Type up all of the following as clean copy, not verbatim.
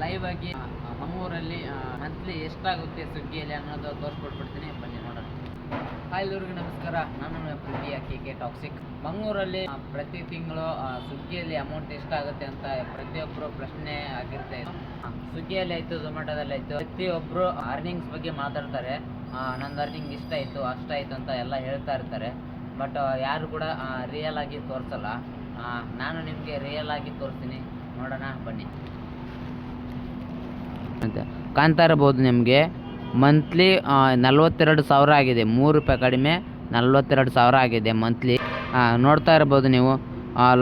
Live ಆಗಿ ಮಂಗಳೂರಲ್ಲಿ monthly ಎಷ್ಟಾಗುತ್ತೆ ಸ್ವಿಗ್ಗಿಯಲ್ಲಿ ಅನ್ನೋದು ತೋರಿಸ್ಕೊಟ್ಬಿಡ್ತೀನಿ, ಬನ್ನಿ ನೋಡೋಣ. ಹಾಯ್ ಎಲ್ಲರಿಗೂ ನಮಸ್ಕಾರ, ನಾನು ಪ್ರೀತಿಯ KK ಟಾಕ್ಸಿಕ್. ಮಂಗಳೂರಲ್ಲಿ ಪ್ರತಿ ತಿಂಗಳು ಸ್ವಿಗ್ಗಿಯಲ್ಲಿ ಅಮೌಂಟ್ ಎಷ್ಟಾಗುತ್ತೆ ಅಂತ ಪ್ರತಿಯೊಬ್ಬರು ಪ್ರಶ್ನೆ ಆಗಿರುತ್ತೆ. ಸ್ವಿಗ್ಗಿಯಲ್ಲಿ ಆಯಿತು, ಝೊಮ್ಯಾಟೋದಲ್ಲಿ ಆಯಿತು, ಪ್ರತಿಯೊಬ್ಬರು ಅರ್ನಿಂಗ್ಸ್ ಬಗ್ಗೆ ಮಾತಾಡ್ತಾರೆ. ನಂದು ಅರ್ನಿಂಗ್ ಇಷ್ಟಾಯಿತು ಅಷ್ಟಾಯಿತು ಅಂತ ಎಲ್ಲ ಹೇಳ್ತಾ ಇರ್ತಾರೆ. ಬಟ್ ಯಾರು ಕೂಡ ರಿಯಲ್ ಆಗಿ ತೋರಿಸಲ್ಲ. ನಾನು ನಿಮಗೆ ರಿಯಲ್ ಆಗಿ ತೋರಿಸ್ತೀನಿ, ನೋಡೋಣ ಬನ್ನಿ. ಅಂತ ಕಾಣ್ತಾ ಇರಬಹುದು ನಿಮಗೆ, ಮಂತ್ಲಿ 42,000 ಆಗಿದೆ. 3 ರೂಪಾಯಿ ಕಡಿಮೆ 42,000 ಆಗಿದೆ ಮಂತ್ಲಿ. ನೋಡ್ತಾ ಇರ್ಬೋದು ನೀವು.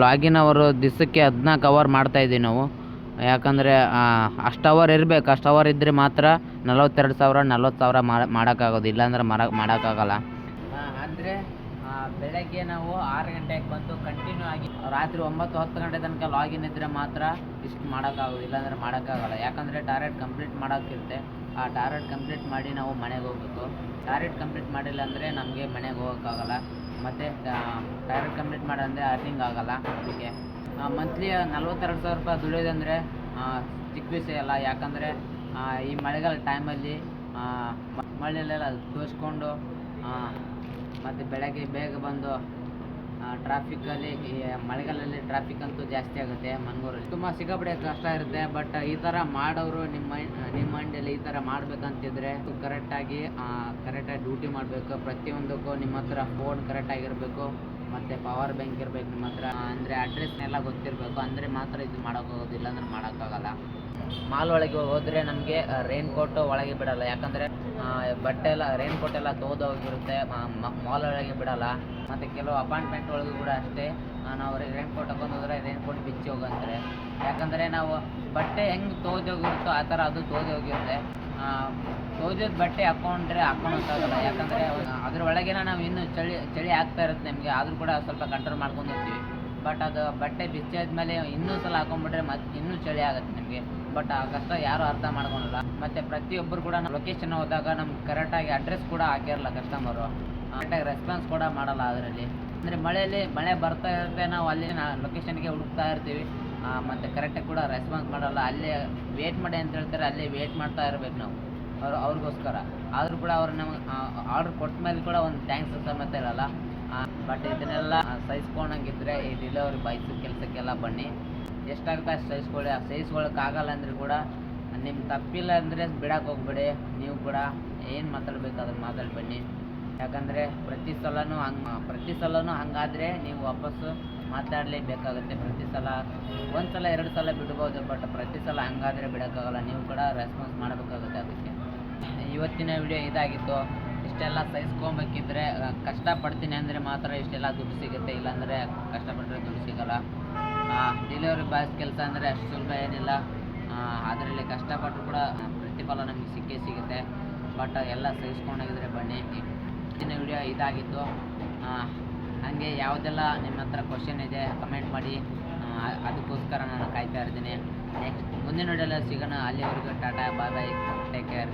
ಲಾಗಿನ್ ಅವರು ದಿವಸಕ್ಕೆ 14 ಅವರ್ ಮಾಡ್ತಾಯಿದ್ದೀವಿ ನಾವು. ಯಾಕಂದರೆ ಅಷ್ಟು ಅವರ್ ಇರಬೇಕು. ಅಷ್ಟು ಅವರ್ ಇದ್ದರೆ ಮಾತ್ರ 42,000 40,000 ಮಾಡೋಕ್ಕಾಗೋದು, ಇಲ್ಲಾಂದ್ರೆ ಮಾಡೋಕ್ಕಾಗಲ್ಲ. ಅಂದರೆ ಬೆಳಗ್ಗೆ ನಾವು 6 ಗಂಟೆಗೆ ಬಂದು ಕಂಟಿನ್ಯೂ ಆಗಿ ರಾತ್ರಿ 9-10 ಗಂಟೆ ತನಕ ಲಾಗಿನ್ ಇದ್ದರೆ ಮಾತ್ರ ಇಷ್ಟು ಮಾಡೋಕ್ಕಾಗೋದು, ಇಲ್ಲಾಂದರೆ ಮಾಡೋಕ್ಕಾಗಲ್ಲ. ಯಾಕಂದರೆ ಟಾರ್ಗೆಟ್ ಕಂಪ್ಲೀಟ್ ಮಾಡೋಕ್ಕಿರುತ್ತೆ. ಆ ಟಾರ್ಗೆಟ್ ಕಂಪ್ಲೀಟ್ ಮಾಡಿ ನಾವು ಮನೆಗೆ ಹೋಗ್ಬೇಕು. ಟಾರ್ಗೆಟ್ ಕಂಪ್ಲೀಟ್ ಮಾಡಿಲ್ಲ ಅಂದರೆ ನಮಗೆ ಮನೆಗೆ ಹೋಗೋಕ್ಕಾಗಲ್ಲ. ಮತ್ತು ಟಾರ್ಗೆಟ್ ಕಂಪ್ಲೀಟ್ ಮಾಡಂದರೆ ಅರ್ನಿಂಗ್ ಆಗೋಲ್ಲ. ಅದಕ್ಕೆ ಮಂತ್ಲಿ 42,000 ರೂಪಾಯಿ ದುಡಿಯೋದಂದರೆ ಚಿಕ್ಕ ವಿಷಯ ಅಲ್ಲ. ಯಾಕಂದರೆ ಈ ಮಳೆಗಾಲ ಟೈಮಲ್ಲಿ ಮಳೆಯಲ್ಲೆಲ್ಲ ತೋರಿಸ್ಕೊಂಡು ಮತ್ತು ಬೆಳಗ್ಗೆ ಬೇಗ ಬಂದು ಟ್ರಾಫಿಕ್ಕಲ್ಲಿ, ಮಳೆಗಾಲದಲ್ಲಿ ಟ್ರಾಫಿಕ್ ಅಂತೂ ಜಾಸ್ತಿ ಆಗುತ್ತೆ ಮಂಗಳೂರಲ್ಲಿ. ತುಂಬ ಸಿಕ್ಕಾಪಟ್ಟೆ ಕಷ್ಟ ಇರುತ್ತೆ. ಬಟ್ ಈ ಥರ ಮಾಡೋರು ನಿಮ್ಮ ಮೈಂಡಲ್ಲಿ ಈ ಥರ ಮಾಡಬೇಕಂತಿದ್ರೆ ಕರೆಕ್ಟಾಗಿ ಡ್ಯೂಟಿ ಮಾಡಬೇಕು. ಪ್ರತಿಯೊಂದಕ್ಕೂ ನಿಮ್ಮ ಹತ್ರ ಫೋನ್ ಕರೆಕ್ಟಾಗಿರಬೇಕು, ಮತ್ತು ಪವರ್ ಬ್ಯಾಂಕ್ ಇರಬೇಕು ನಿಮ್ಮ ಹತ್ರ. ಅಂದರೆ ಅಡ್ರೆಸ್ನೆಲ್ಲ ಗೊತ್ತಿರಬೇಕು, ಅಂದರೆ ಮಾತ್ರ ಇದು ಮಾಡೋಕ್ಕಾಗೋದು, ಇಲ್ಲಾಂದ್ರೆ ಮಾಡೋಕ್ಕಾಗಲ್ಲ. ಮಾಲ್ ಒಳಗೆ ಹೋದರೆ ನಮಗೆ ರೈನ್ ಕೋಟು ಒಳಗೆ ಬಿಡೋಲ್ಲ. ಯಾಕಂದರೆ ಬಟ್ಟೆ ಎಲ್ಲ ರೈನ್ ಕೋಟ್ ಎಲ್ಲ ಹೋಗಿರುತ್ತೆ, ಮಾಲ್ ಒಳಗೆ ಬಿಡೋಲ್ಲ. ಮತ್ತು ಕೆಲವು ಅಪಾರ್ಟ್ಮೆಂಟ್ ಒಳಗೂ ಕೂಡ ಅಷ್ಟೇ, ನಾವು ರೈನ್ ಕೋಟ್ ಹಾಕೊಂಡು ಹೋದರೆ ರೈನ್ ಕೋಟ್ ಬಿಚ್ಚಿ ಹೋಗಂತಾರೆ. ಯಾಕಂದರೆ ನಾವು ಬಟ್ಟೆ ಹೆಂಗೆ ಹೋಗಿರುತ್ತೋ ಆ ಥರ ಅದು ಹೋಗಿರುತ್ತೆ. ತೋಜೋದು ಬಟ್ಟೆ ಹಾಕ್ಕೊಳಕ್ಕಾಗಲ್ಲ. ಯಾಕಂದರೆ ಅದ್ರ ಒಳಗೇನ ನಾವು ಇನ್ನೂ ಚಳಿ ಆಗ್ತಾ ಇರುತ್ತೆ ನಮಗೆ, ಆದರೂ ಕೂಡ ಸ್ವಲ್ಪ ಕಂಟ್ರೋಲ್ ಮಾಡ್ಕೊಂಡು ಹೋಗ್ತೀವಿ. ಬಟ್ ಅದು ಬಟ್ಟೆ ಬಿಚ್ಚಿ ಆದಮೇಲೆ ಇನ್ನೂ ಸಲ ಹಾಕೊಂಡ್ಬಿಟ್ರೆ ಮತ್ತೆ ಇನ್ನೂ ಚಳಿ ಆಗುತ್ತೆ ನಮಗೆ. ಬಟ್ ಆ ಕಷ್ಟ ಯಾರೂ ಅರ್ಥ ಮಾಡ್ಕೊಳಲ್ಲ. ಮತ್ತು ಪ್ರತಿಯೊಬ್ಬರು ಕೂಡ ಲೊಕೇಶನ್ ಹೋದಾಗ ನಮ್ಗೆ ಕರೆಕ್ಟಾಗಿ ಅಡ್ರೆಸ್ ಕೂಡ ಹಾಕಿರಲ್ಲ ಕಸ್ಟಮರು, ಕರೆಕ್ಟಾಗಿ ರೆಸ್ಪಾನ್ಸ್ ಕೂಡ ಮಾಡಲ್ಲ ಅದರಲ್ಲಿ. ಅಂದರೆ ಮಳೆ ಬರ್ತಾ ಇರುತ್ತೆ, ನಾವು ಅಲ್ಲಿ ಲೊಕೇಶನ್ಗೆ ಹುಡುಕ್ತಾ ಇರ್ತೀವಿ, ಮತ್ತು ಕರೆಕ್ಟಾಗಿ ಕೂಡ ರೆಸ್ಪಾನ್ಸ್ ಮಾಡಲ್ಲ. ಅಲ್ಲೇ ವೇಟ್ ಮಾಡಿ ಅಂತ ಹೇಳ್ತಾರೆ, ಅಲ್ಲೇ ವೇಟ್ ಮಾಡ್ತಾ ಇರ್ಬೇಕು ನಾವು ಅವ್ರಿಗೋಸ್ಕರ. ಆದರೂ ಕೂಡ ಅವ್ರು ನಮಗೆ ಆರ್ಡ್ರ್ ಕೊಟ್ಟ ಮೇಲೆ ಕೂಡ ಒಂದು ಥ್ಯಾಂಕ್ಸ್ ಸಮೇತ ಇರಲ್ಲ. ಬಟ್ ಇದನ್ನೆಲ್ಲ ಸಹಿಸ್ಕೊಂಡಂಗಿದ್ರೆ ಈ ಡೆಲಿವರಿ ಬಾಯ್ಸ್ ಕೆಲಸಕ್ಕೆಲ್ಲ ಬನ್ನಿ. ಎಷ್ಟಾಗುತ್ತೆ ಅಷ್ಟು ಸಹಿಸ್ಕೊಳ್ಳೋಕ್ಕಾಗಲ್ಲ ಅಂದರೆ ಕೂಡ ನಿಮ್ಮ ತಪ್ಪಿಲ್ಲ ಅಂದರೆ ಬಿಡಕ್ಕೆ ಹೋಗ್ಬೇಡಿ. ನೀವು ಕೂಡ ಏನು ಮಾತಾಡಬೇಕು ಅದನ್ನು ಮಾತಾಡಿ ಬನ್ನಿ. ಯಾಕಂದರೆ ಪ್ರತಿ ಸಲನೂ ಹಂಗಾದರೆ ನೀವು ವಾಪಸ್ಸು ಮಾತಾಡಲೇಬೇಕಾಗುತ್ತೆ. ಪ್ರತಿ ಸಲ ಒಂದು ಸಲ 2 ಸಲ ಬಿಡ್ಬೋದು, ಬಟ್ ಪ್ರತಿ ಸಲ ಹಂಗಾದರೆ ಬಿಡೋಕ್ಕಾಗಲ್ಲ. ನೀವು ಕೂಡ ರೆಸ್ಪಾನ್ಸ್ ಮಾಡಬೇಕಾಗುತ್ತೆ. ಅದಕ್ಕೆ ಇವತ್ತಿನ ವಿಡಿಯೋ ಇದಾಗಿತ್ತು. ಇಷ್ಟೆಲ್ಲ ಸಹಿಸ್ಕೊಬೇಕಿದ್ರೆ ಕಷ್ಟಪಡ್ತೀನಿ ಅಂದರೆ ಮಾತ್ರ ಇಷ್ಟೆಲ್ಲ ದುಡ್ಡು ಸಿಗುತ್ತೆ, ಇಲ್ಲಾಂದರೆ ಕಷ್ಟಪಟ್ಟರೆ ದುಡ್ಡು ಸಿಗೋಲ್ಲ. ಡೆಲಿವರಿ ಬಾಯ್ಸ್ ಕೆಲಸ ಅಂದರೆ ಅಷ್ಟು ಸುಲಭ ಏನಿಲ್ಲ. ಅದರಲ್ಲಿ ಕಷ್ಟಪಟ್ಟರು ಕೂಡ ಪ್ರತಿಫಲ ನಮಗೆ ಸಿಕ್ಕೇ ಸಿಗುತ್ತೆ. ಬಟ್ ಎಲ್ಲ ಸಹಿಸ್ಕೊಂಡೋಗಿದ್ರೆ ಬನ್ನಿ. ಇವತ್ತಿನ ವಿಡಿಯೋ ಇದಾಗಿತ್ತು. ಹಾಗೆ ಯಾವುದೆಲ್ಲ ನಿಮ್ಮ ಹತ್ರ ಕ್ವಶನ್ ಇದೆ ಕಮೆಂಟ್ ಮಾಡಿ, ಅದಕ್ಕೋಸ್ಕರ ನಾನು ಕಾಯ್ತಾ ಇರ್ತೀನಿ. ನೆಕ್ಸ್ಟ್ ಮುಂದಿನ ವಿಡಿಯೋಲ್ಲ ಸಿಗೋಣ. ಅಲ್ಲಿವರೆಗೂ ಟಾಟಾ, ಬಾಯ್ ಬಾಯ್, ಟೇಕ್ ಕೇರ್.